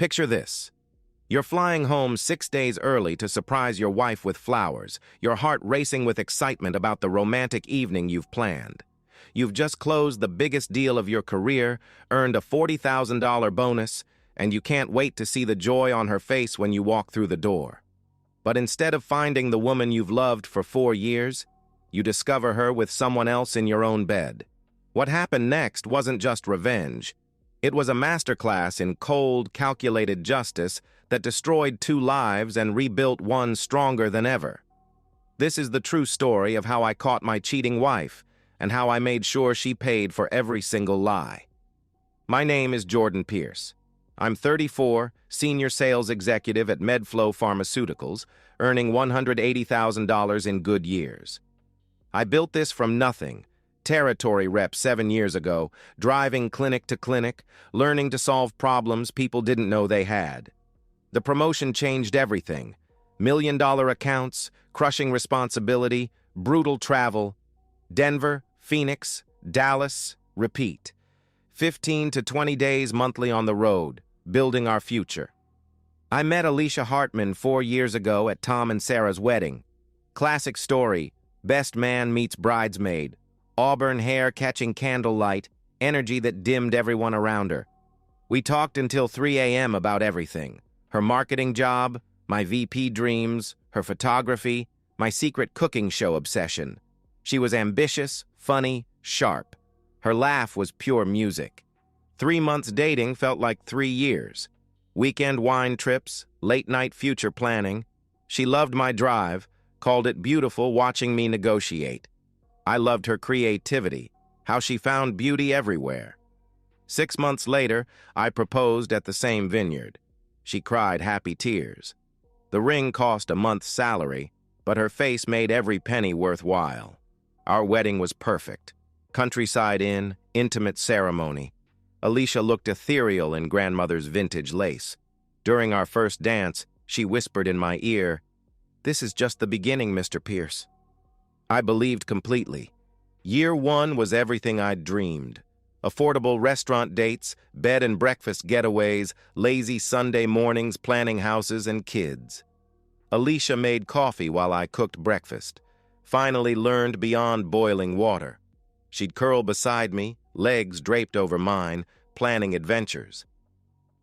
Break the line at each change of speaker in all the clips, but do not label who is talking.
Picture this. You're flying home 6 days early to surprise your wife with flowers, your heart racing with excitement about the romantic evening you've planned. You've just closed the biggest deal of your career, earned a $40,000 bonus, and you can't wait to see the joy on her face when you walk through the door. But instead of finding the woman you've loved for 4 years, you discover her with someone else in your own bed. What happened next wasn't just revenge. It was a masterclass in cold, calculated justice that destroyed 2 lives and rebuilt one stronger than ever. This is the true story of how I caught my cheating wife and how I made sure she paid for every single lie. My name is Jordan Pierce. I'm 34, senior sales executive at MedFlow Pharmaceuticals, earning $180,000 in good years. I built this from nothing, territory rep 7 years ago, driving clinic to clinic, learning to solve problems people didn't know they had. The promotion changed everything. $1-million accounts, crushing responsibility, brutal travel. Denver, Phoenix, Dallas, repeat. 15 to 20 days monthly on the road, building our future. I met Alicia Hartman 4 years ago at Tom and Sarah's wedding. Classic story, best man meets bridesmaid. Auburn hair catching candlelight, energy that dimmed everyone around her. We talked until 3 a.m. about everything. Her marketing job, my VP dreams, her photography, my secret cooking show obsession. She was ambitious, funny, sharp. Her laugh was pure music. 3 months dating felt like 3 years. Weekend wine trips, late-night future planning. She loved my drive, called it beautiful watching me negotiate. I loved her creativity, how she found beauty everywhere. 6 months later, I proposed at the same vineyard. She cried happy tears. The ring cost a month's salary, but her face made every penny worthwhile. Our wedding was perfect. Countryside inn, intimate ceremony. Alicia looked ethereal in grandmother's vintage lace. During our first dance, she whispered in my ear, "This is just the beginning, Mr. Pierce." I believed completely. Year 1 was everything I'd dreamed. Affordable restaurant dates, bed and breakfast getaways, lazy Sunday mornings planning houses and kids. Alicia made coffee while I cooked breakfast. Finally learned beyond boiling water. She'd curl beside me, legs draped over mine, planning adventures.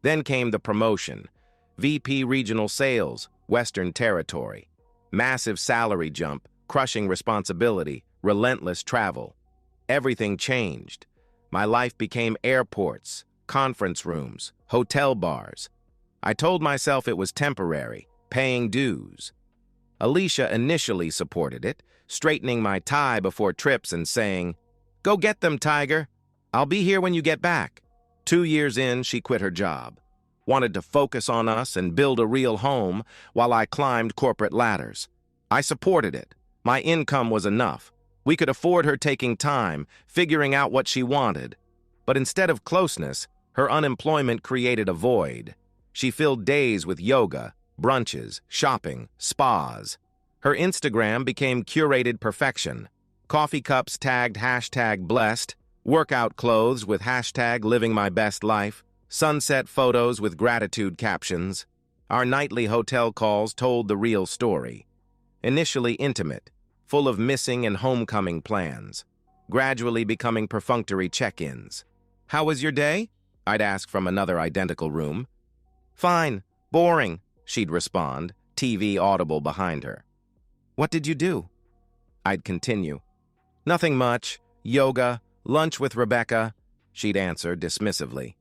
Then came the promotion. VP Regional Sales, Western Territory. Massive salary jump, crushing responsibility, relentless travel. Everything changed. My life became airports, conference rooms, hotel bars. I told myself it was temporary, paying dues. Alicia initially supported it, straightening my tie before trips and saying, "Go get them, Tiger. I'll be here when you get back." 2 years in, she quit her job. Wanted to focus on us and build a real home while I climbed corporate ladders. I supported it. My income was enough. We could afford her taking time, figuring out what she wanted. But instead of closeness, her unemployment created a void. She filled days with yoga, brunches, shopping, spas. Her Instagram became curated perfection. Coffee cups tagged #blessed, workout clothes with #living my best life, sunset photos with gratitude captions. Our nightly hotel calls told the real story. Initially intimate, full of missing and homecoming plans, gradually becoming perfunctory check-ins. "How was your day?" I'd ask from another identical room. "Fine, boring," she'd respond, TV audible behind her. "What did you do?" I'd continue. "Nothing much, yoga, lunch with Rebecca," she'd answer dismissively.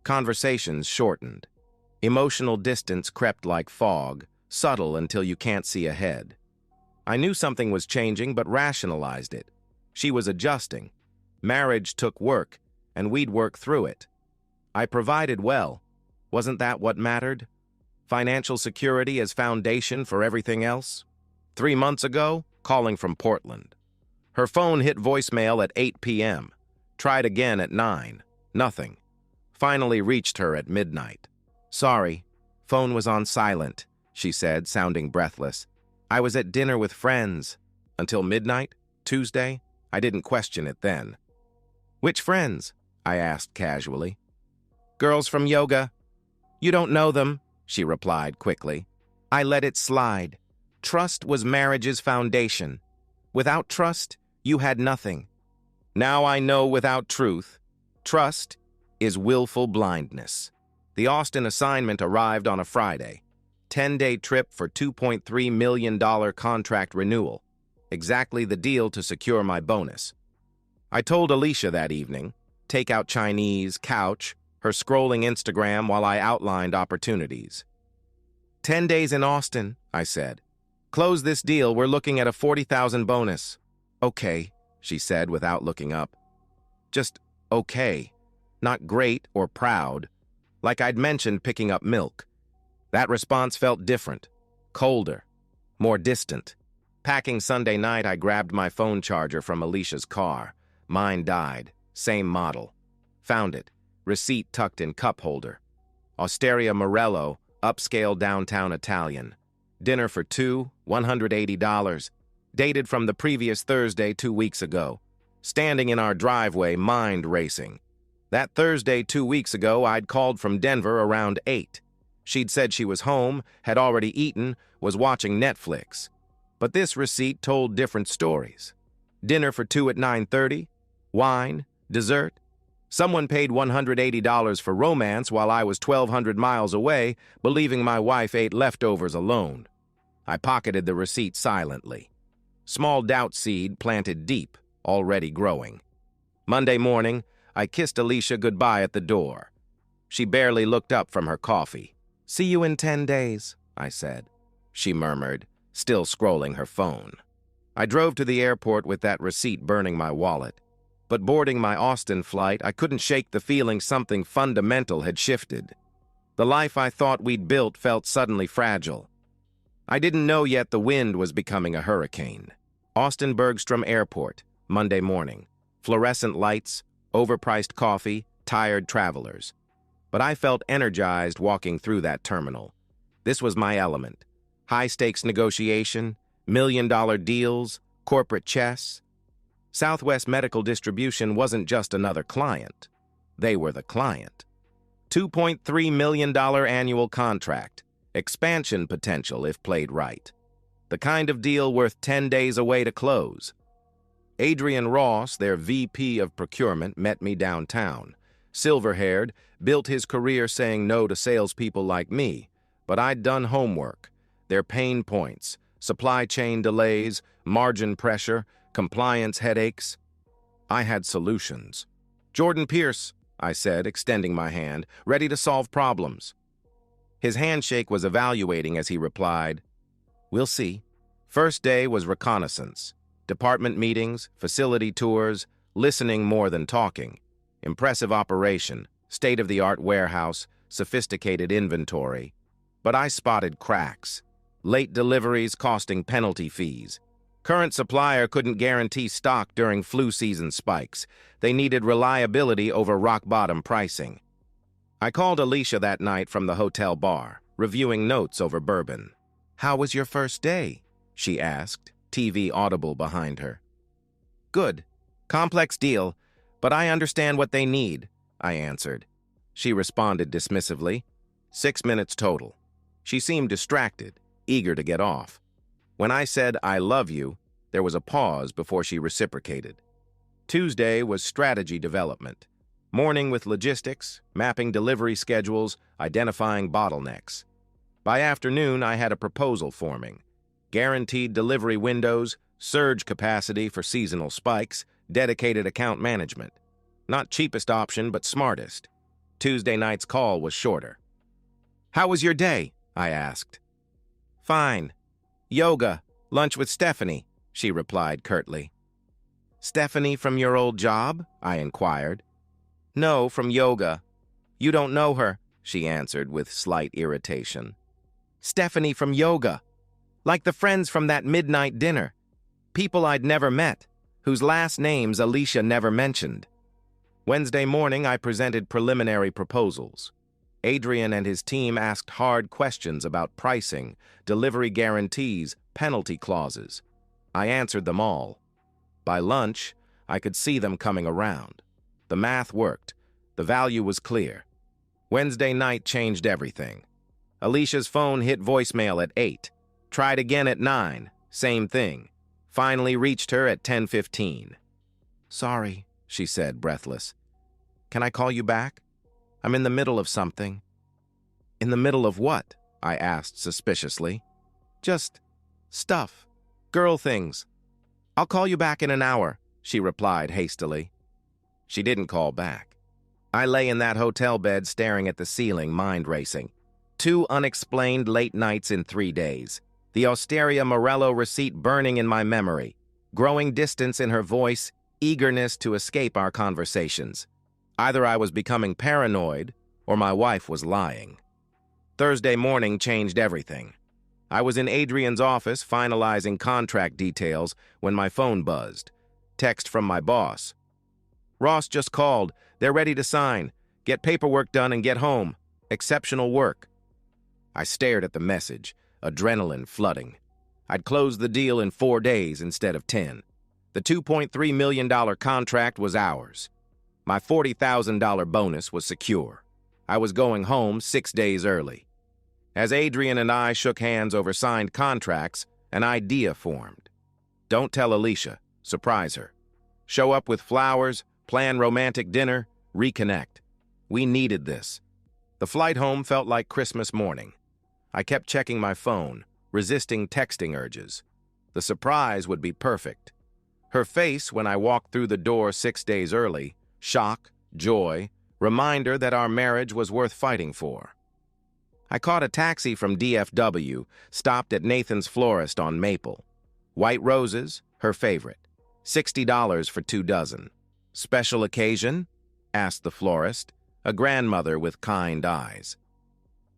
Conversations shortened. Emotional distance crept like fog, subtle until you can't see ahead. I knew something was changing but rationalized it. She was adjusting. Marriage took work, and we'd work through it. I provided well. Wasn't that what mattered? Financial security as foundation for everything else? 3 months ago, calling from Portland. Her phone hit voicemail at 8 p.m. Tried again at 9. Nothing. Finally reached her at midnight. "Sorry, phone was on silent," she said, sounding breathless. "I was at dinner with friends." Until midnight? Tuesday? I didn't question it then. "Which friends?" I asked casually. "Girls from yoga." You don't know them, she replied quickly. I let it slide. Trust was marriage's foundation. Without trust, you had nothing. Now I know without truth, trust is willful blindness. The Austin assignment arrived on a Friday. 10-day trip for $2.3 million contract renewal. Exactly the deal to secure my bonus. I told Alicia that evening, take out Chinese, couch, her scrolling Instagram while I outlined opportunities. 10 days in Austin, I said. Close this deal, we're looking at a $40,000 bonus. Okay, she said without looking up. Just okay. Not great or proud. Like I'd mentioned picking up milk. That response felt different, colder, more distant. Packing Sunday night, I grabbed my phone charger from Alicia's car. Mine died, same model. Found it, receipt tucked in cup holder. Osteria Morello, upscale downtown Italian. Dinner for two, $180. Dated from the previous Thursday 2 weeks ago. Standing in our driveway, mind racing. That Thursday 2 weeks ago, I'd called from Denver around 8. She'd said she was home, had already eaten, was watching Netflix. But this receipt told different stories. Dinner for two at 9:30, wine, dessert. Someone paid $180 for romance while I was 1,200 miles away, believing my wife ate leftovers alone. I pocketed the receipt silently. Small doubt seed planted deep, already growing. Monday morning, I kissed Alicia goodbye at the door. She barely looked up from her coffee. See you in 10 days, I said. She murmured, still scrolling her phone. I drove to the airport with that receipt burning my wallet. But boarding my Austin flight, I couldn't shake the feeling something fundamental had shifted. The life I thought we'd built felt suddenly fragile. I didn't know yet the wind was becoming a hurricane. Austin Bergstrom Airport, Monday morning. Fluorescent lights, overpriced coffee, tired travelers. But I felt energized walking through that terminal. This was my element. High-stakes negotiation, million-dollar deals, corporate chess. Southwest Medical Distribution wasn't just another client. They were the client. $2.3 million annual contract. Expansion potential if played right. The kind of deal worth 10 days away to close. Adrian Ross, their VP of procurement, met me downtown. Silver-haired, built his career saying no to salespeople like me, but I'd done homework. Their pain points, supply chain delays, margin pressure, compliance headaches. I had solutions. Jordan Pierce, I said, extending my hand, ready to solve problems. His handshake was evaluating as he replied, We'll see. First day was reconnaissance. Department meetings, facility tours, listening more than talking. Impressive operation, state-of-the-art warehouse, sophisticated inventory. But I spotted cracks. Late deliveries costing penalty fees. Current supplier couldn't guarantee stock during flu season spikes. They needed reliability over rock-bottom pricing. I called Alicia that night from the hotel bar, reviewing notes over bourbon. How was your first day? She asked, TV audible behind her. Good. Complex deal, but I understand what they need, I answered. She responded dismissively. 6 minutes total. She seemed distracted, eager to get off. When I said, I love you, there was a pause before she reciprocated. Tuesday was strategy development. Morning with logistics, mapping delivery schedules, identifying bottlenecks. By afternoon, I had a proposal forming. Guaranteed delivery windows, surge capacity for seasonal spikes, dedicated account management. Not cheapest option, but smartest. Tuesday night's call was shorter. How was your day? I asked. Fine. Yoga, lunch with Stephanie, she replied curtly. Stephanie from your old job? I inquired. No, from yoga. You don't know her, she answered with slight irritation. Stephanie from yoga. Like the friends from that midnight dinner. People I'd never met, whose last names Alicia never mentioned. Wednesday morning, I presented preliminary proposals. Adrian and his team asked hard questions about pricing, delivery guarantees, penalty clauses. I answered them all. By lunch, I could see them coming around. The math worked. The value was clear. Wednesday night changed everything. Alicia's phone hit voicemail at 8. Tried again at 9. Same thing. Finally reached her at 10:15. "Sorry," she said, breathless. "Can I call you back? I'm in the middle of something." "In the middle of what?" I asked suspiciously. "Just stuff. Girl things." "I'll call you back in an hour," she replied hastily. She didn't call back. I lay in that hotel bed staring at the ceiling, mind racing. 2 unexplained late nights in 3 days. The Osteria Morello receipt burning in my memory. Growing distance in her voice, eagerness to escape our conversations. Either I was becoming paranoid, or my wife was lying. Thursday morning changed everything. I was in Adrian's office finalizing contract details when my phone buzzed. Text from my boss. "Ross just called. They're ready to sign. Get paperwork done and get home. Exceptional work." I stared at the message, adrenaline flooding. I'd closed the deal in 4 days instead of 10. The $2.3 million contract was ours. My $40,000 bonus was secure. I was going home 6 days early. As Adrian and I shook hands over signed contracts, an idea formed. Don't tell Alicia. Surprise her. Show up with flowers, plan romantic dinner, reconnect. We needed this. The flight home felt like Christmas morning. I kept checking my phone, resisting texting urges. The surprise would be perfect. Her face when I walked through the door 6 days early, shock, joy, reminder that our marriage was worth fighting for. I caught a taxi from DFW, stopped at Nathan's Florist on Maple. White roses, her favorite. $60 for 2 dozen. "Special occasion?" asked the florist, a grandmother with kind eyes.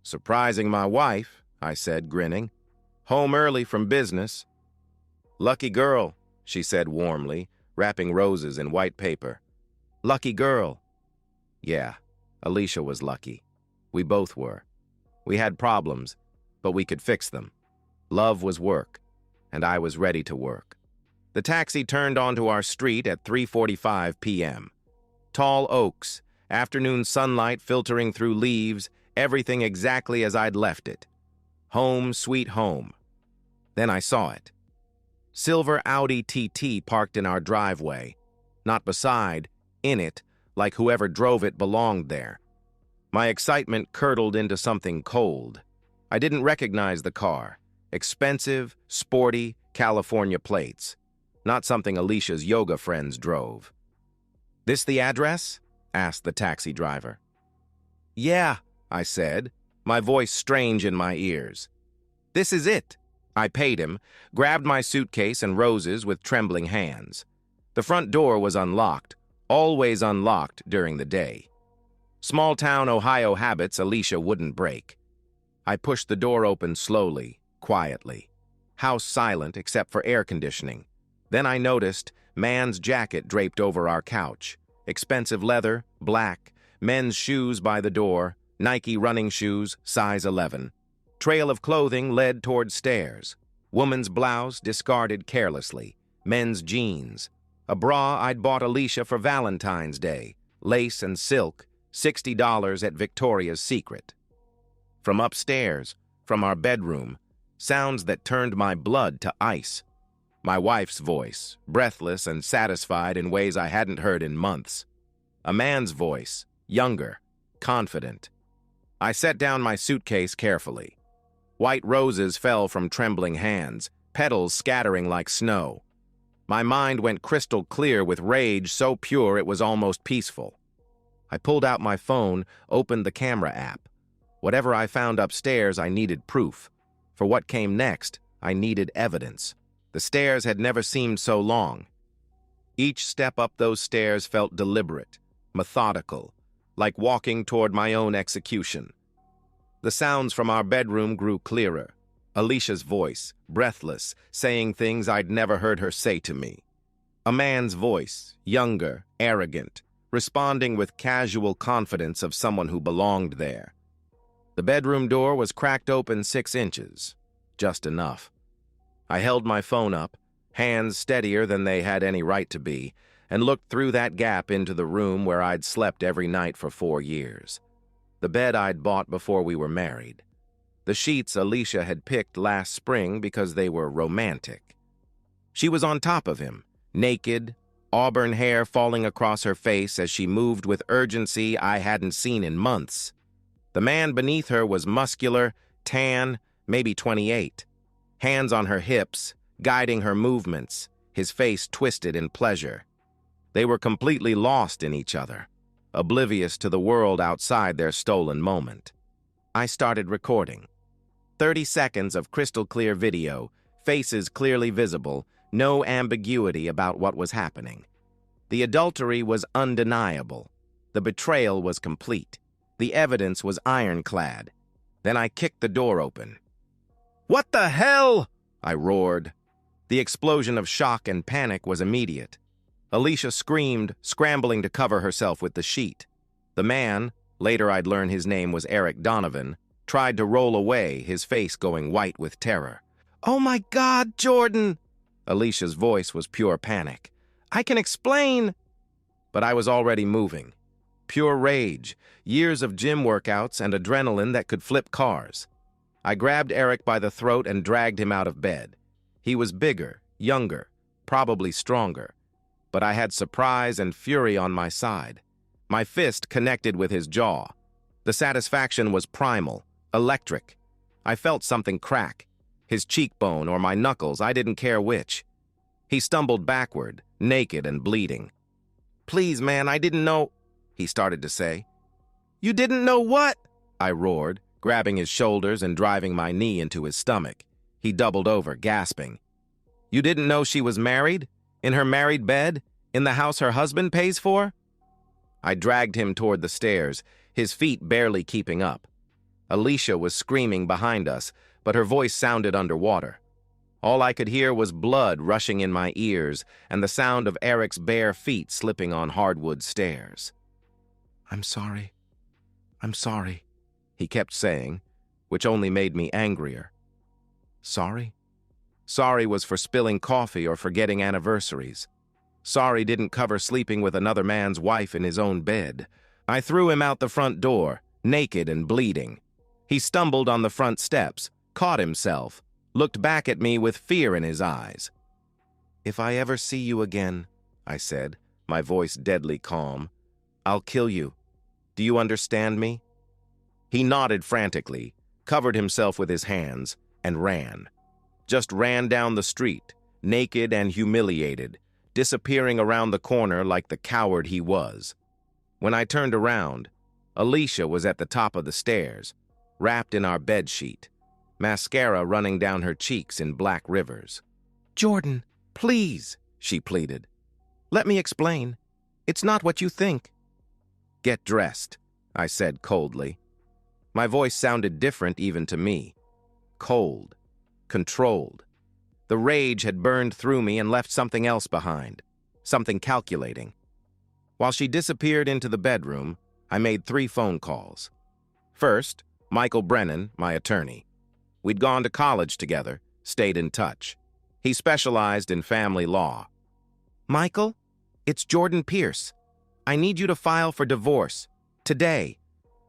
"Surprising my wife," I said, grinning. "Home early from business." "Lucky girl," she said warmly, wrapping roses in white paper. "Lucky girl." Yeah, Alicia was lucky. We both were. We had problems, but we could fix them. Love was work, and I was ready to work. The taxi turned onto our street at 3:45 p.m. Tall oaks, afternoon sunlight filtering through leaves, everything exactly as I'd left it. Home, sweet home. Then I saw it. Silver Audi TT parked in our driveway. Not beside, in it, like whoever drove it belonged there. My excitement curdled into something cold. I didn't recognize the car. Expensive, sporty, California plates. Not something Alicia's yoga friends drove. "This the address?" asked the taxi driver. "Yeah," I said, my voice strange in my ears. "This is it." I paid him, grabbed my suitcase and roses with trembling hands. The front door was unlocked, always unlocked during the day. Small-town Ohio habits Alicia wouldn't break. I pushed the door open slowly, quietly. House silent except for air conditioning. Then I noticed man's jacket draped over our couch. Expensive leather, black, men's shoes by the door, Nike running shoes, size 11. Trail of clothing led toward stairs. Woman's blouse discarded carelessly. Men's jeans. A bra I'd bought Alicia for Valentine's Day. Lace and silk, $60 at Victoria's Secret. From upstairs, from our bedroom, sounds that turned my blood to ice. My wife's voice, breathless and satisfied in ways I hadn't heard in months. A man's voice, younger, confident. I set down my suitcase carefully. White roses fell from trembling hands, petals scattering like snow. My mind went crystal clear with rage so pure it was almost peaceful. I pulled out my phone, opened the camera app. Whatever I found upstairs, I needed proof. For what came next, I needed evidence. The stairs had never seemed so long. Each step up those stairs felt deliberate, methodical, like walking toward my own execution. The sounds from our bedroom grew clearer. Alicia's voice, breathless, saying things I'd never heard her say to me. A man's voice, younger, arrogant, responding with casual confidence of someone who belonged there. The bedroom door was cracked open 6 inches, just enough. I held my phone up, hands steadier than they had any right to be, and looked through that gap into the room where I'd slept every night for 4 years. the bed I'd bought before we were married. The sheets Alicia had picked last spring because they were romantic. She was on top of him, naked, auburn hair falling across her face as she moved with urgency I hadn't seen in months. The man beneath her was muscular, tan, maybe 28. Hands on her hips, guiding her movements, his face twisted in pleasure. They were completely lost in each other, oblivious to the world outside their stolen moment. I started recording. 30 seconds of crystal-clear video, faces clearly visible, no ambiguity about what was happening. The adultery was undeniable. The betrayal was complete. The evidence was ironclad. Then I kicked the door open. "What the hell?" I roared. The explosion of shock and panic was immediate. Alicia screamed, scrambling to cover herself with the sheet. The man, later I'd learn his name was Eric Donovan, tried to roll away, his face going white with terror. "Oh my God, Jordan!" Alicia's voice was pure panic. "I can explain!" But I was already moving. Pure rage, years of gym workouts and adrenaline that could flip cars. I grabbed Eric by the throat and dragged him out of bed. He was bigger, younger, probably stronger. But I had surprise and fury on my side. My fist connected with his jaw. The satisfaction was primal, electric. I felt something crack. His cheekbone or my knuckles, I didn't care which. He stumbled backward, naked and bleeding. "Please, man, I didn't know," he started to say. "You didn't know what?" I roared, grabbing his shoulders and driving my knee into his stomach. He doubled over, gasping. "You didn't know she was married? In her married bed? In the house her husband pays for?" I dragged him toward the stairs, his feet barely keeping up. Alicia was screaming behind us, but her voice sounded underwater. All I could hear was blood rushing in my ears and the sound of Eric's bare feet slipping on hardwood stairs. I'm sorry, he kept saying, which only made me angrier. Sorry? Sorry was for spilling coffee or forgetting anniversaries. Sorry didn't cover sleeping with another man's wife in his own bed. I threw him out the front door, naked and bleeding. He stumbled on the front steps, caught himself, looked back at me with fear in his eyes. "If I ever see you again," I said, my voice deadly calm, "I'll kill you. Do you understand me?" He nodded frantically, covered himself with his hands, and ran. Just ran down the street, naked and humiliated, disappearing around the corner like the coward he was. When I turned around, Alicia was at the top of the stairs, wrapped in our bedsheet, mascara running down her cheeks in black rivers. "Jordan, please," she pleaded. "Let me explain. It's not what you think." "Get dressed," I said coldly. My voice sounded different even to me. Cold, controlled. The rage had burned through me and left something else behind, something calculating. While she disappeared into the bedroom, I made 3 phone calls. First, Michael Brennan, my attorney. We'd gone to college together, stayed in touch. He specialized in family law. "Michael, it's Jordan Pierce. I need you to file for divorce. Today.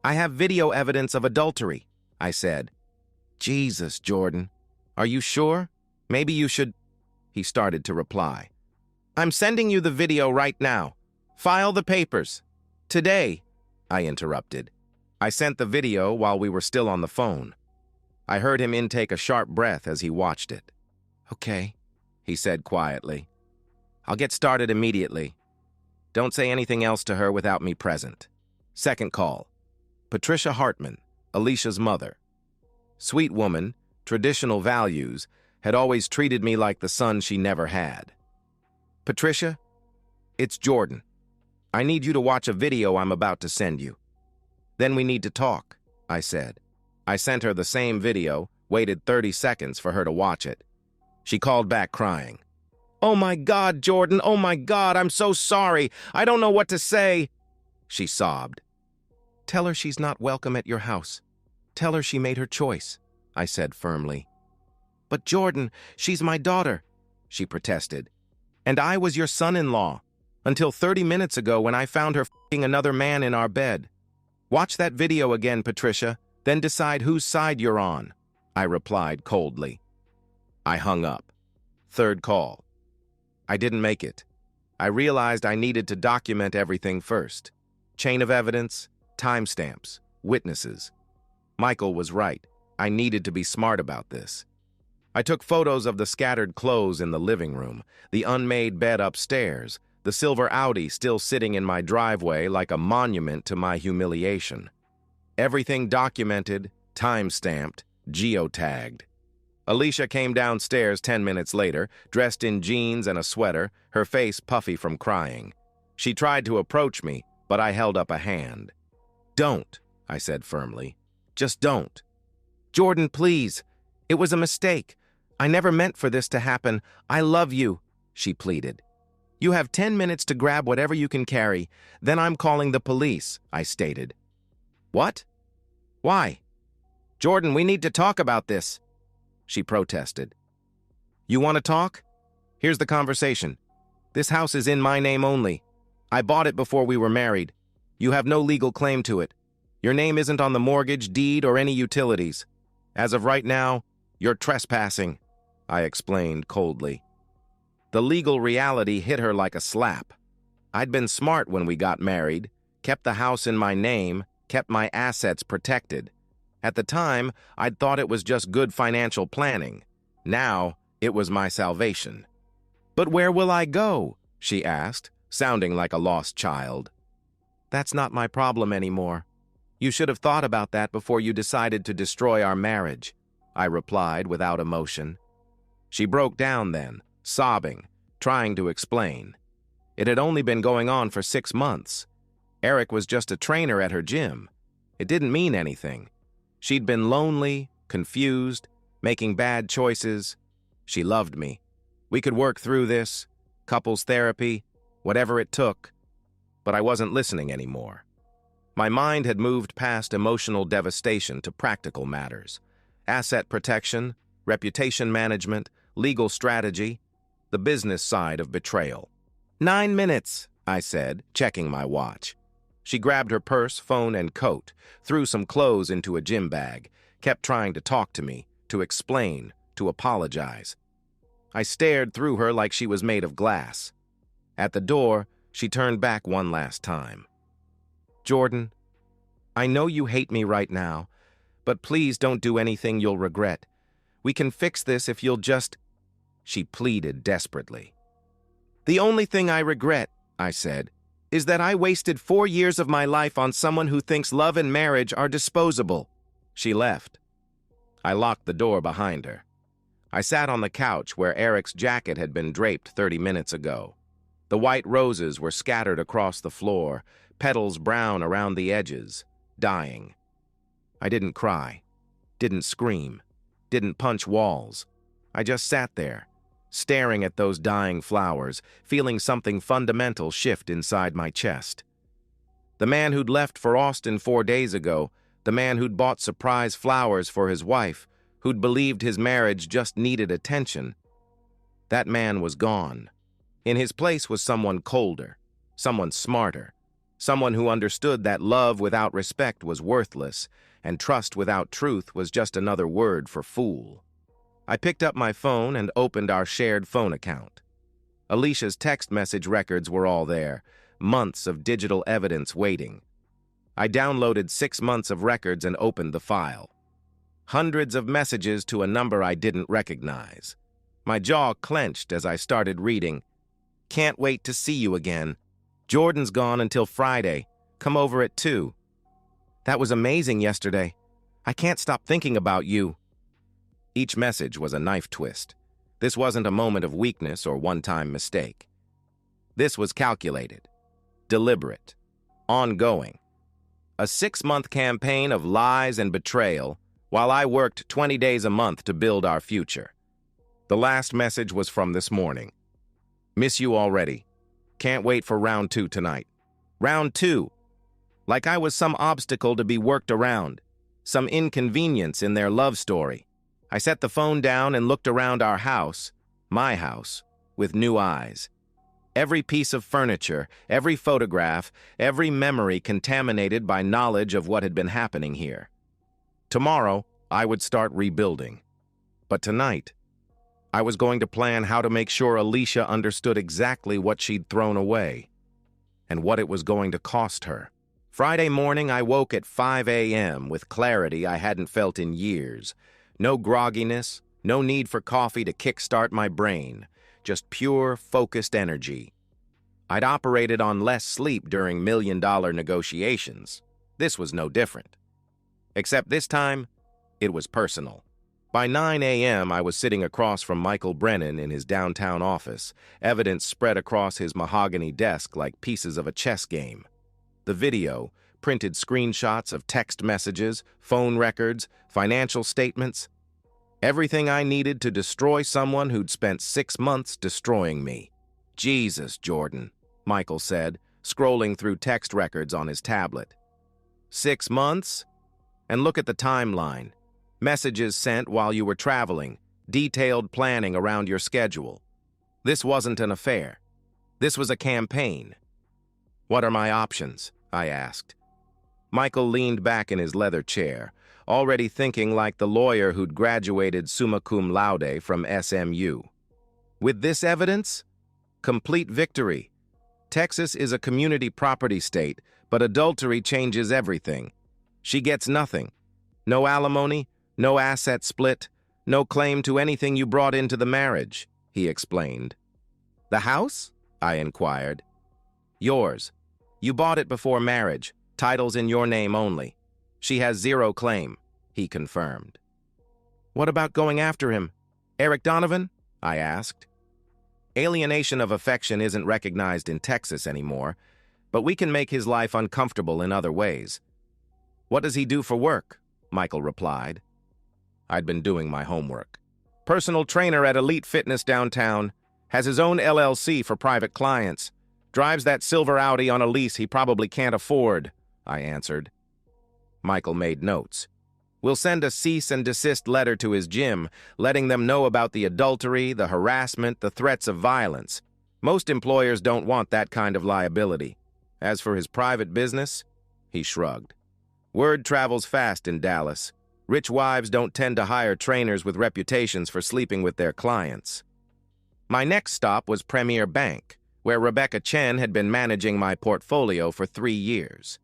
I have video evidence of adultery," I said. "Jesus, Jordan. Are you sure? Maybe you should—" He started to reply. "I'm sending you the video right now. File the papers. Today," I interrupted. I sent the video while we were still on the phone. I heard him intake a sharp breath as he watched it. "Okay," he said quietly. "I'll get started immediately. Don't say anything else to her without me present." Second call. Patricia Hartman, Alicia's mother. Sweet woman, traditional values, had always treated me like the son she never had. "Patricia, it's Jordan. I need you to watch a video I'm about to send you. Then we need to talk," I said. I sent her the same video, waited 30 seconds for her to watch it. She called back crying. "Oh my God, Jordan, oh my God, I'm so sorry. I don't know what to say," she sobbed. "Tell her she's not welcome at your house. Tell her she made her choice," I said firmly. "But Jordan, she's my daughter," she protested. "And I was your son-in-law, until 30 minutes ago when I found her f***ing another man in our bed." Watch that video again, Patricia, then decide whose side you're on, I replied coldly. I hung up. Third call. I didn't make it. I realized I needed to document everything first. Chain of evidence, timestamps, witnesses. Michael was right. I needed to be smart about this. I took photos of the scattered clothes in the living room, the unmade bed upstairs, the silver Audi still sitting in my driveway like a monument to my humiliation. Everything documented, time-stamped, geotagged. Alicia came downstairs 10 minutes later, dressed in jeans and a sweater, her face puffy from crying. She tried to approach me, but I held up a hand. "Don't," I said firmly. "Just don't." "Jordan, please. It was a mistake. I never meant for this to happen. I love you," she pleaded. "You have 10 minutes to grab whatever you can carry. Then I'm calling the police," I stated. "What? Why?" "Jordan, we need to talk about this," she protested. "You want to talk? Here's the conversation. This house is in my name only. I bought it before we were married. You have no legal claim to it. Your name isn't on the mortgage, deed, or any utilities. As of right now, you're trespassing," I explained coldly. The legal reality hit her like a slap. I'd been smart when we got married, kept the house in my name, kept my assets protected. At the time, I'd thought it was just good financial planning. Now, it was my salvation. "But where will I go?" she asked, sounding like a lost child. "That's not my problem anymore. You should have thought about that before you decided to destroy our marriage," I replied without emotion. She broke down then, sobbing, trying to explain. It had only been going on for 6 months. Eric was just a trainer at her gym. It didn't mean anything. She'd been lonely, confused, making bad choices. She loved me. We could work through this, couples therapy, whatever it took. But I wasn't listening anymore. My mind had moved past emotional devastation to practical matters. Asset protection, reputation management, legal strategy, the business side of betrayal. 9 minutes, I said, checking my watch. She grabbed her purse, phone, and coat, threw some clothes into a gym bag, kept trying to talk to me, to explain, to apologize. I stared through her like she was made of glass. At the door, she turned back one last time. "Jordan, I know you hate me right now, but please don't do anything you'll regret. We can fix this if you'll just..." She pleaded desperately. "The only thing I regret," I said, "is that I wasted 4 years of my life on someone who thinks love and marriage are disposable." She left. I locked the door behind her. I sat on the couch where Eric's jacket had been draped 30 minutes ago. The white roses were scattered across the floor, petals brown around the edges, dying. I didn't cry, didn't scream, didn't punch walls. I just sat there, staring at those dying flowers, feeling something fundamental shift inside my chest. The man who'd left for Austin 4 days ago, the man who'd bought surprise flowers for his wife, who'd believed his marriage just needed attention, that man was gone. In his place was someone colder, someone smarter, someone who understood that love without respect was worthless, and trust without truth was just another word for fool. I picked up my phone and opened our shared phone account. Alicia's text message records were all there, months of digital evidence waiting. I downloaded 6 months of records and opened the file. Hundreds of messages to a number I didn't recognize. My jaw clenched as I started reading. "Can't wait to see you again. Jordan's gone until Friday. Come over at 2. That was amazing yesterday. I can't stop thinking about you." Each message was a knife twist. This wasn't a moment of weakness or one-time mistake. This was calculated, deliberate, ongoing. A 6-month campaign of lies and betrayal, while I worked 20 days a month to build our future. The last message was from this morning. "Miss you already. Can't wait for round 2 tonight." Round 2. Like I was some obstacle to be worked around, some inconvenience in their love story. I set the phone down and looked around our house, my house, with new eyes. Every piece of furniture, every photograph, every memory contaminated by knowledge of what had been happening here. Tomorrow, I would start rebuilding. But tonight, I was going to plan how to make sure Alicia understood exactly what she'd thrown away and what it was going to cost her. Friday morning, I woke at 5 a.m. with clarity I hadn't felt in years. No grogginess, no need for coffee to kickstart my brain, just pure, focused energy. I'd operated on less sleep during million-dollar negotiations. This was no different. Except this time, it was personal. By 9 a.m., I was sitting across from Michael Brennan in his downtown office, evidence spread across his mahogany desk like pieces of a chess game. The video, printed screenshots of text messages, phone records, financial statements, everything I needed to destroy someone who'd spent 6 months destroying me. Jesus, Jordan, Michael said, scrolling through text records on his tablet. 6 months? And look at the timeline. Messages sent while you were traveling, detailed planning around your schedule. This wasn't an affair. This was a campaign. What are my options? I asked. Michael leaned back in his leather chair, already thinking like the lawyer who'd graduated summa cum laude from SMU. With this evidence? Complete victory. Texas is a community property state, but adultery changes everything. She gets nothing. No alimony, no asset split, no claim to anything you brought into the marriage, he explained. The house? I inquired. Yours. You bought it before marriage, titles in your name only. She has zero claim, he confirmed. What about going after him? Eric Donovan? I asked. Alienation of affection isn't recognized in Texas anymore, but we can make his life uncomfortable in other ways. What does he do for work? Michael replied. I'd been doing my homework. Personal trainer at Elite Fitness downtown, has his own LLC for private clients, drives that silver Audi on a lease he probably can't afford, I answered. Michael made notes. We'll send a cease and desist letter to his gym, letting them know about the adultery, the harassment, the threats of violence. Most employers don't want that kind of liability. As for his private business, he shrugged. Word travels fast in Dallas. Rich wives don't tend to hire trainers with reputations for sleeping with their clients. My next stop was Premier Bank, where Rebecca Chen had been managing my portfolio for 3 years.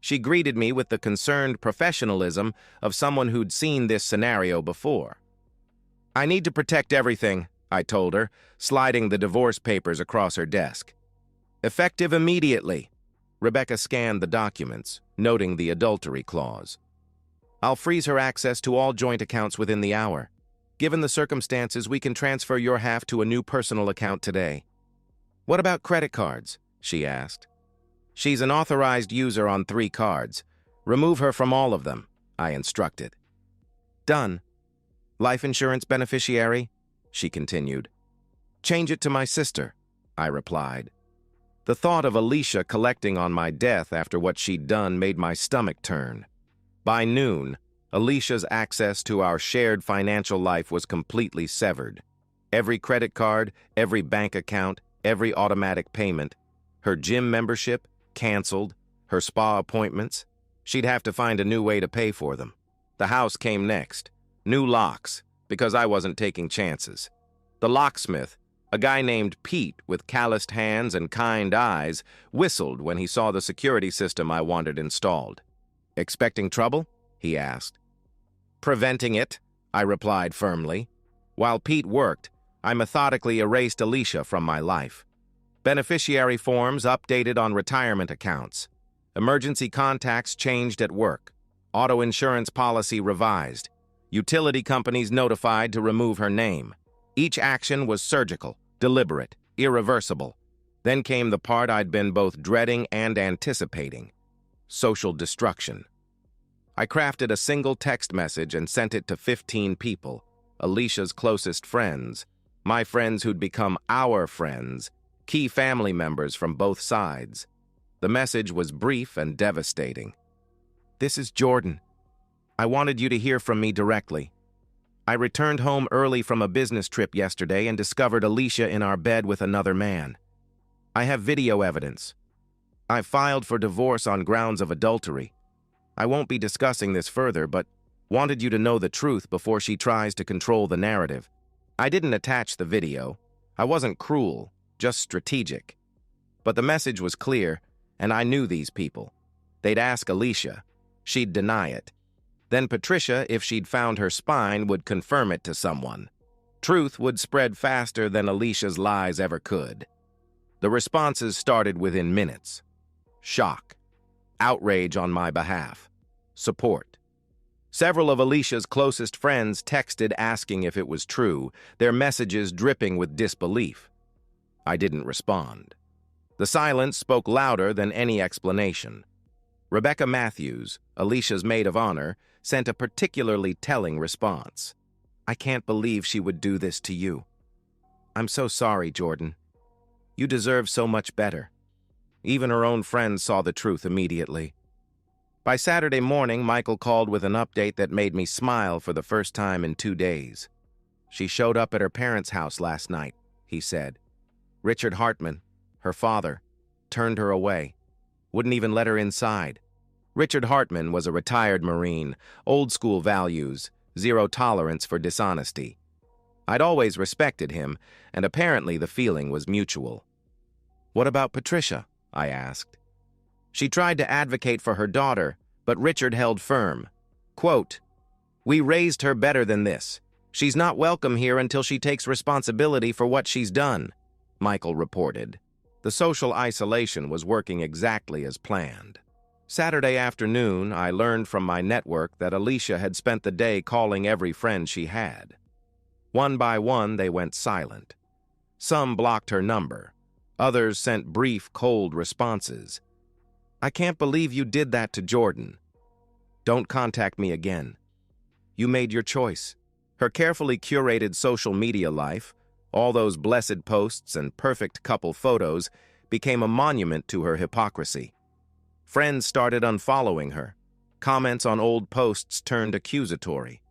She greeted me with the concerned professionalism of someone who'd seen this scenario before. I need to protect everything, I told her, sliding the divorce papers across her desk. Effective immediately. Rebecca scanned the documents, noting the adultery clause. I'll freeze her access to all joint accounts within the hour. Given the circumstances, we can transfer your half to a new personal account today. What about credit cards? She asked. She's an authorized user on 3 cards. Remove her from all of them, I instructed. Done. Life insurance beneficiary? She continued. Change it to my sister, I replied. The thought of Alicia collecting on my death after what she'd done made my stomach turn. By noon, Alicia's access to our shared financial life was completely severed. Every credit card, every bank account, every automatic payment, her gym membership, canceled, her spa appointments. She'd have to find a new way to pay for them. The house came next. New locks, because I wasn't taking chances. The locksmith, a guy named Pete with calloused hands and kind eyes, whistled when he saw the security system I wanted installed. Expecting trouble? He asked. Preventing it, I replied firmly. While Pete worked, I methodically erased Alicia from my life. Beneficiary forms updated on retirement accounts. Emergency contacts changed at work. Auto insurance policy revised. Utility companies notified to remove her name. Each action was surgical, deliberate, irreversible. Then came the part I'd been both dreading and anticipating. Social destruction. I crafted a single text message and sent it to 15 people, Alicia's closest friends, my friends who'd become our friends, key family members from both sides. The message was brief and devastating. This is Jordan. I wanted you to hear from me directly. I returned home early from a business trip yesterday and discovered Alicia in our bed with another man. I have video evidence. I filed for divorce on grounds of adultery. I won't be discussing this further, but wanted you to know the truth before she tries to control the narrative. I didn't attach the video. I wasn't cruel, just strategic. But the message was clear, and I knew these people. They'd ask Alicia. She'd deny it. Then Patricia, if she'd found her spine, would confirm it to someone. Truth would spread faster than Alicia's lies ever could. The responses started within minutes. Shock. Outrage on my behalf. Support. Several of Alicia's closest friends texted asking if it was true, their messages dripping with disbelief. I didn't respond. The silence spoke louder than any explanation. Rebecca Matthews, Alicia's maid of honor, sent a particularly telling response. I can't believe she would do this to you. I'm so sorry, Jordan. You deserve so much better. Even her own friends saw the truth immediately. By Saturday morning, Michael called with an update that made me smile for the first time in 2 days. She showed up at her parents' house last night, he said. Richard Hartman, her father, turned her away. Wouldn't even let her inside. Richard Hartman was a retired Marine, old-school values, zero tolerance for dishonesty. I'd always respected him, and apparently the feeling was mutual. What about Patricia? I asked. She tried to advocate for her daughter, but Richard held firm. Quote, "We raised her better than this. She's not welcome here until she takes responsibility for what she's done," Michael reported. The social isolation was working exactly as planned. Saturday afternoon, I learned from my network that Alicia had spent the day calling every friend she had. One by one, they went silent. Some blocked her number. Others sent brief, cold responses. I can't believe you did that to Jordan. Don't contact me again. You made your choice. Her carefully curated social media life, all those blessed posts and perfect couple photos, became a monument to her hypocrisy. Friends started unfollowing her. Comments on old posts turned accusatory.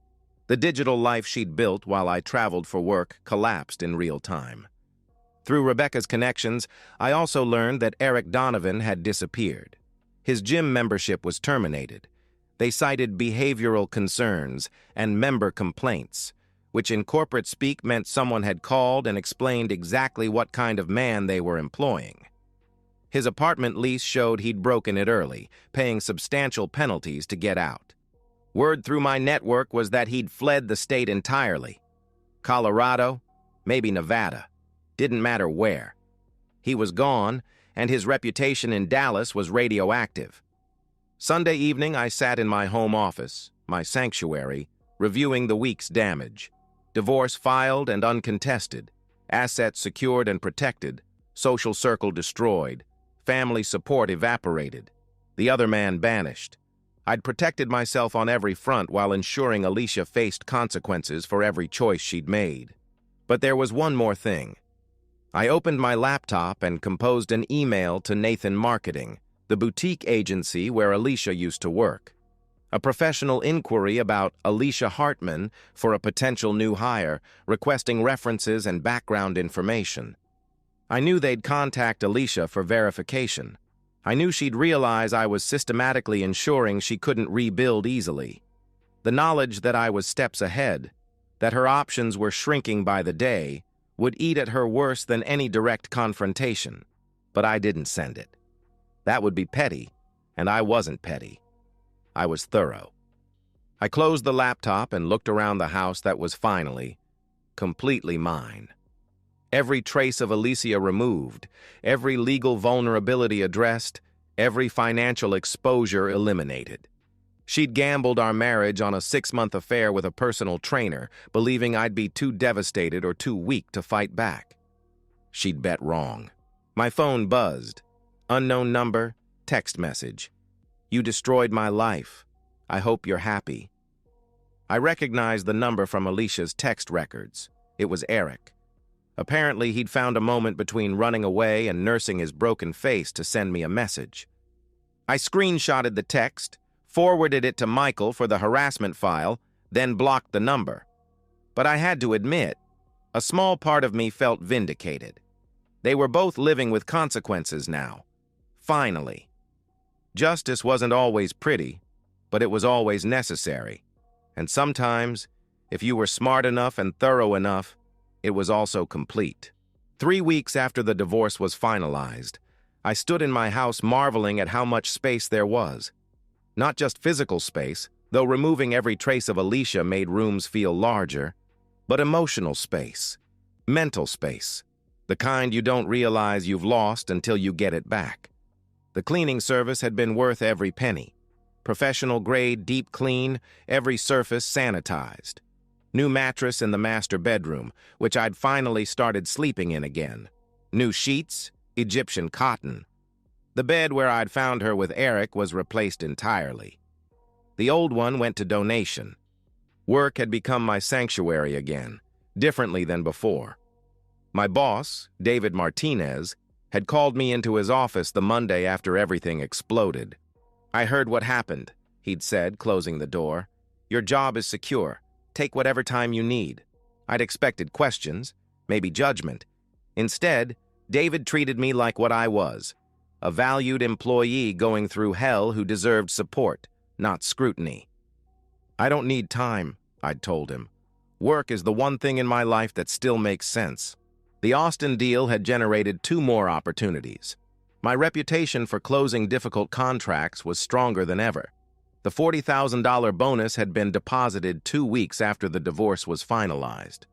The digital life she'd built while I traveled for work collapsed in real time. Through Rebecca's connections, I also learned that Eric Donovan had disappeared. His gym membership was terminated. They cited behavioral concerns and member complaints, which in corporate speak meant someone had called and explained exactly what kind of man they were employing. His apartment lease showed he'd broken it early, paying substantial penalties to get out. Word through my network was that he'd fled the state entirely. Colorado, maybe Nevada. Didn't matter where. He was gone, and his reputation in Dallas was radioactive. Sunday evening, I sat in my home office, my sanctuary, reviewing the week's damage. Divorce filed and uncontested, assets secured and protected, social circle destroyed, family support evaporated, the other man banished. I'd protected myself on every front while ensuring Alicia faced consequences for every choice she'd made. But there was one more thing. I opened my laptop and composed an email to Nathan Marketing, the boutique agency where Alicia used to work. A professional inquiry about Alicia Hartman for a potential new hire, requesting references and background information. I knew they'd contact Alicia for verification. I knew she'd realize I was systematically ensuring she couldn't rebuild easily. The knowledge that I was steps ahead, that her options were shrinking by the day, would eat at her worse than any direct confrontation. But I didn't send it. That would be petty, and I wasn't petty. I was thorough. I closed the laptop and looked around the house that was finally, completely mine. Every trace of Alicia removed, every legal vulnerability addressed, every financial exposure eliminated. She'd gambled our marriage on a 6-month affair with a personal trainer, believing I'd be too devastated or too weak to fight back. She'd bet wrong. My phone buzzed. Unknown number, text message. You destroyed my life. I hope you're happy. I recognized the number from Alicia's text records. It was Eric. Apparently, he'd found a moment between running away and nursing his broken face to send me a message. I screenshotted the text, forwarded it to Michael for the harassment file, then blocked the number. But I had to admit, a small part of me felt vindicated. They were both living with consequences now. Finally. Justice wasn't always pretty, but it was always necessary. And sometimes, if you were smart enough and thorough enough, it was also complete. 3 weeks after the divorce was finalized, I stood in my house marveling at how much space there was. Not just physical space, though removing every trace of Alicia made rooms feel larger, but emotional space, mental space, the kind you don't realize you've lost until you get it back. The cleaning service had been worth every penny. Professional-grade, deep clean, every surface sanitized. New mattress in the master bedroom, which I'd finally started sleeping in again. New sheets, Egyptian cotton. The bed where I'd found her with Eric was replaced entirely. The old one went to donation. Work had become my sanctuary again, differently than before. My boss, David Martinez, had called me into his office the Monday after everything exploded. "I heard what happened," he'd said, closing the door. "Your job is secure. Take whatever time you need." I'd expected questions, maybe judgment. Instead, David treated me like what I was, a valued employee going through hell who deserved support, not scrutiny. "I don't need time," I'd told him. "Work is the one thing in my life that still makes sense." The Austin deal had generated 2 more opportunities. My reputation for closing difficult contracts was stronger than ever. The $40,000 bonus had been deposited 2 weeks after the divorce was finalized.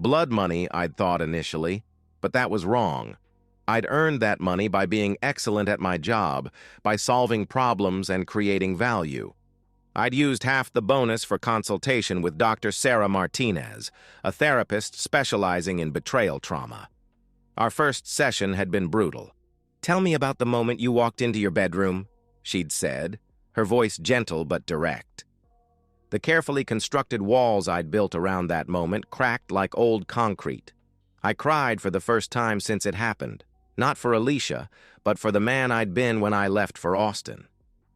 Blood money, I'd thought initially, but that was wrong. I'd earned that money by being excellent at my job, by solving problems and creating value. I'd used half the bonus for consultation with Dr. Sarah Martinez, a therapist specializing in betrayal trauma. Our first session had been brutal. "Tell me about the moment you walked into your bedroom," she'd said, her voice gentle but direct. The carefully constructed walls I'd built around that moment cracked like old concrete. I cried for the first time since it happened, not for Alicia, but for the man I'd been when I left for Austin.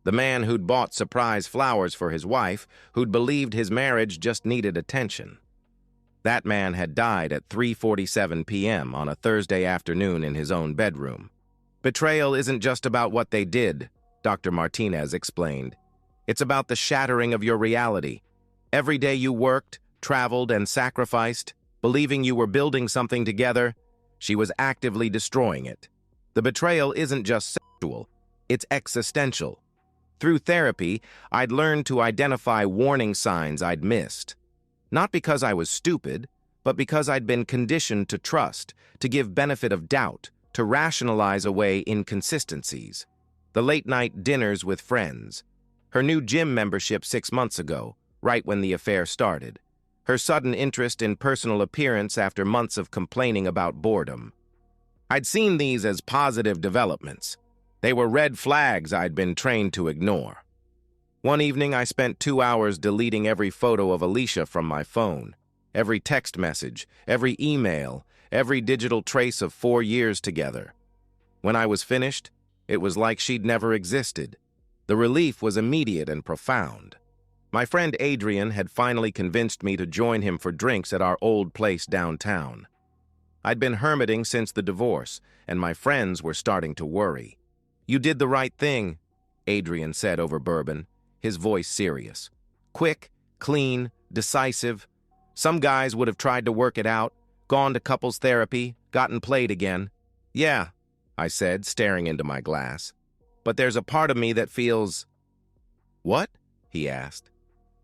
The man who'd bought surprise flowers for his wife, who'd believed his marriage just needed attention. That man had died at 3:47 p.m. on a Thursday afternoon in his own bedroom. "Betrayal isn't just about what they did," Dr. Martinez explained. "It's about the shattering of your reality. Every day you worked, traveled, and sacrificed, believing you were building something together, she was actively destroying it. The betrayal isn't just sexual, it's existential. Through therapy, I'd learned to identify warning signs I'd missed. Not because I was stupid, but because I'd been conditioned to trust, to give benefit of doubt, to rationalize away inconsistencies. The late-night dinners with friends. Her new gym membership 6 months ago, right when the affair started. Her sudden interest in personal appearance after months of complaining about boredom. I'd seen these as positive developments. They were red flags I'd been trained to ignore. One evening, I spent 2 hours deleting every photo of Alicia from my phone, every text message, every email, every digital trace of 4 years together. When I was finished, it was like she'd never existed. The relief was immediate and profound. My friend Adrian had finally convinced me to join him for drinks at our old place downtown. I'd been hermiting since the divorce, and my friends were starting to worry. "You did the right thing," Adrian said over bourbon, his voice serious. "Quick, clean, decisive. Some guys would have tried to work it out, gone to couples therapy, gotten played again." "Yeah," I said, staring into my glass. "But there's a part of me that feels—" "What?" he asked.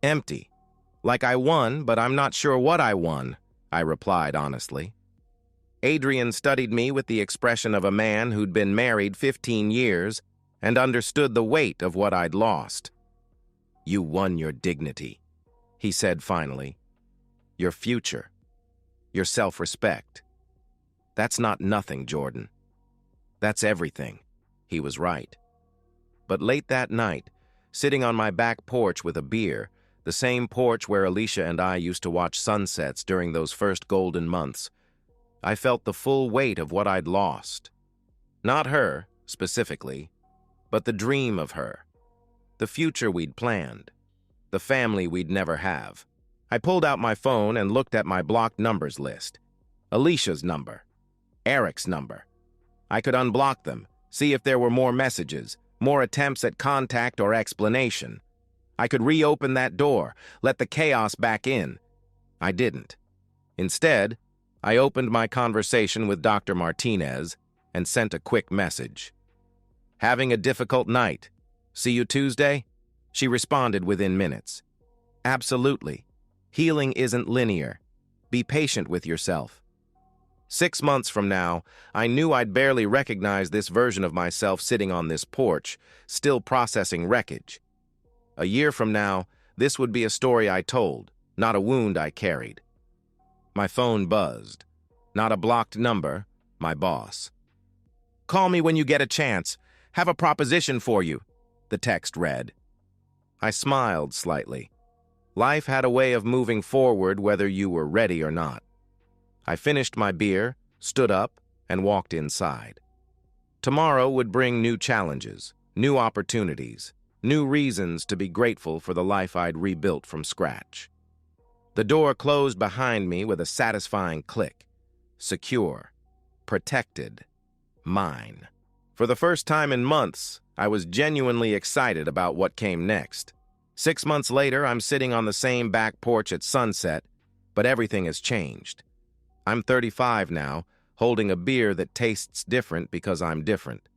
"Empty. Like I won, but I'm not sure what I won," I replied honestly. Adrian studied me with the expression of a man who'd been married 15 years and understood the weight of what I'd lost. "You won your dignity," he said finally. "Your future. Your self-respect. That's not nothing, Jordan. That's everything." He was right. But late that night, sitting on my back porch with a beer, the same porch where Alicia and I used to watch sunsets during those first golden months, I felt the full weight of what I'd lost. Not her, specifically, but the dream of her. The future we'd planned. The family we'd never have. I pulled out my phone and looked at my blocked numbers list. Alicia's number. Eric's number. I could unblock them, see if there were more messages, more attempts at contact or explanation. I could reopen that door, let the chaos back in. I didn't. Instead, I opened my conversation with Dr. Martinez and sent a quick message. "Having a difficult night. See you Tuesday?" She responded within minutes. "Absolutely. Healing isn't linear. Be patient with yourself." 6 months from now, I knew I'd barely recognize this version of myself sitting on this porch, still processing wreckage. A year from now, this would be a story I told, not a wound I carried. My phone buzzed. Not a blocked number, my boss. "Call me when you get a chance. Have a proposition for you," the text read. I smiled slightly. Life had a way of moving forward whether you were ready or not. I finished my beer, stood up, and walked inside. Tomorrow would bring new challenges, new opportunities, new reasons to be grateful for the life I'd rebuilt from scratch. The door closed behind me with a satisfying click. Secure. Protected. Mine. For the first time in months, I was genuinely excited about what came next. 6 months later, I'm sitting on the same back porch at sunset, but everything has changed. I'm 35 now, holding a beer that tastes different because I'm different.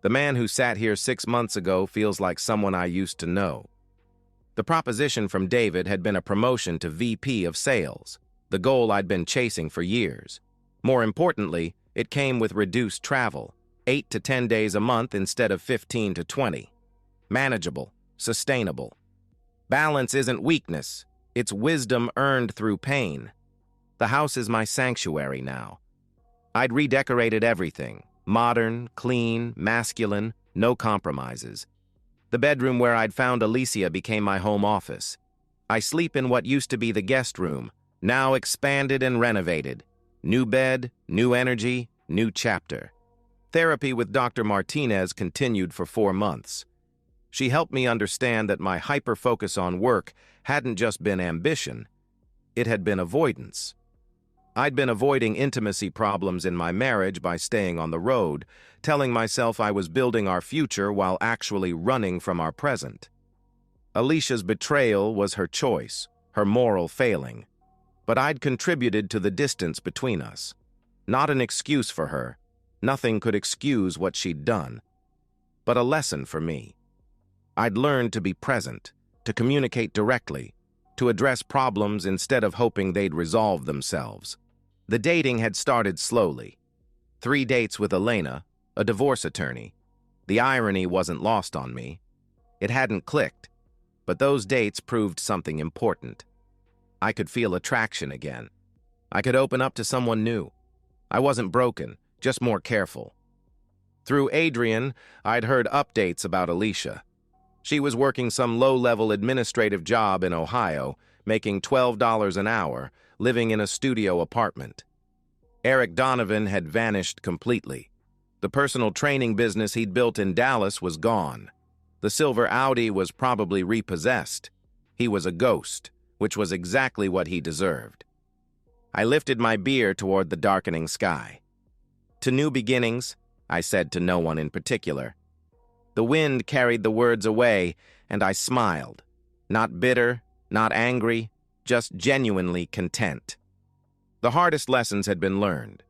The man who sat here 6 months ago feels like someone I used to know. The proposition from David had been a promotion to VP of Sales, the goal I'd been chasing for years. More importantly, it came with reduced travel, 8 to 10 days a month instead of 15 to 20. Manageable, sustainable. Balance isn't weakness, it's wisdom earned through pain. The house is my sanctuary now. I'd redecorated everything, modern, clean, masculine, no compromises. The bedroom where I'd found Alicia became my home office. I sleep in what used to be the guest room, now expanded and renovated. New bed, new energy, new chapter. Therapy with Dr. Martinez continued for 4 months. She helped me understand that my hyper-focus on work hadn't just been ambition, it had been avoidance. I'd been avoiding intimacy problems in my marriage by staying on the road, telling myself I was building our future while actually running from our present. Alicia's betrayal was her choice, her moral failing. But I'd contributed to the distance between us. Not an excuse for her. Nothing could excuse what she'd done. But a lesson for me. I'd learned to be present, to communicate directly, to address problems instead of hoping they'd resolve themselves. The dating had started slowly. 3 dates with Elena, a divorce attorney. The irony wasn't lost on me. It hadn't clicked, but those dates proved something important. I could feel attraction again. I could open up to someone new. I wasn't broken, just more careful. Through Adrian, I'd heard updates about Alicia. She was working some low-level administrative job in Ohio, making $12 an hour, living in a studio apartment. Eric Donovan had vanished completely. The personal training business he'd built in Dallas was gone. The silver Audi was probably repossessed. He was a ghost, which was exactly what he deserved. I lifted my beer toward the darkening sky. "To new beginnings," I said to no one in particular. The wind carried the words away, and I smiled. Not bitter, not angry, just genuinely content. The hardest lessons had been learned.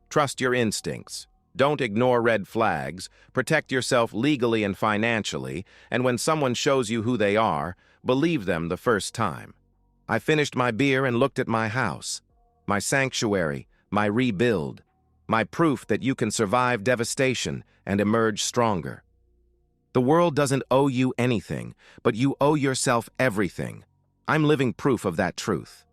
Trust your instincts. Don't ignore red flags. Protect yourself legally and financially, and when someone shows you who they are, believe them the first time. I finished my beer and looked at my house, my sanctuary, my rebuild, my proof that you can survive devastation and emerge stronger. The world doesn't owe you anything, but you owe yourself everything. I'm living proof of that truth.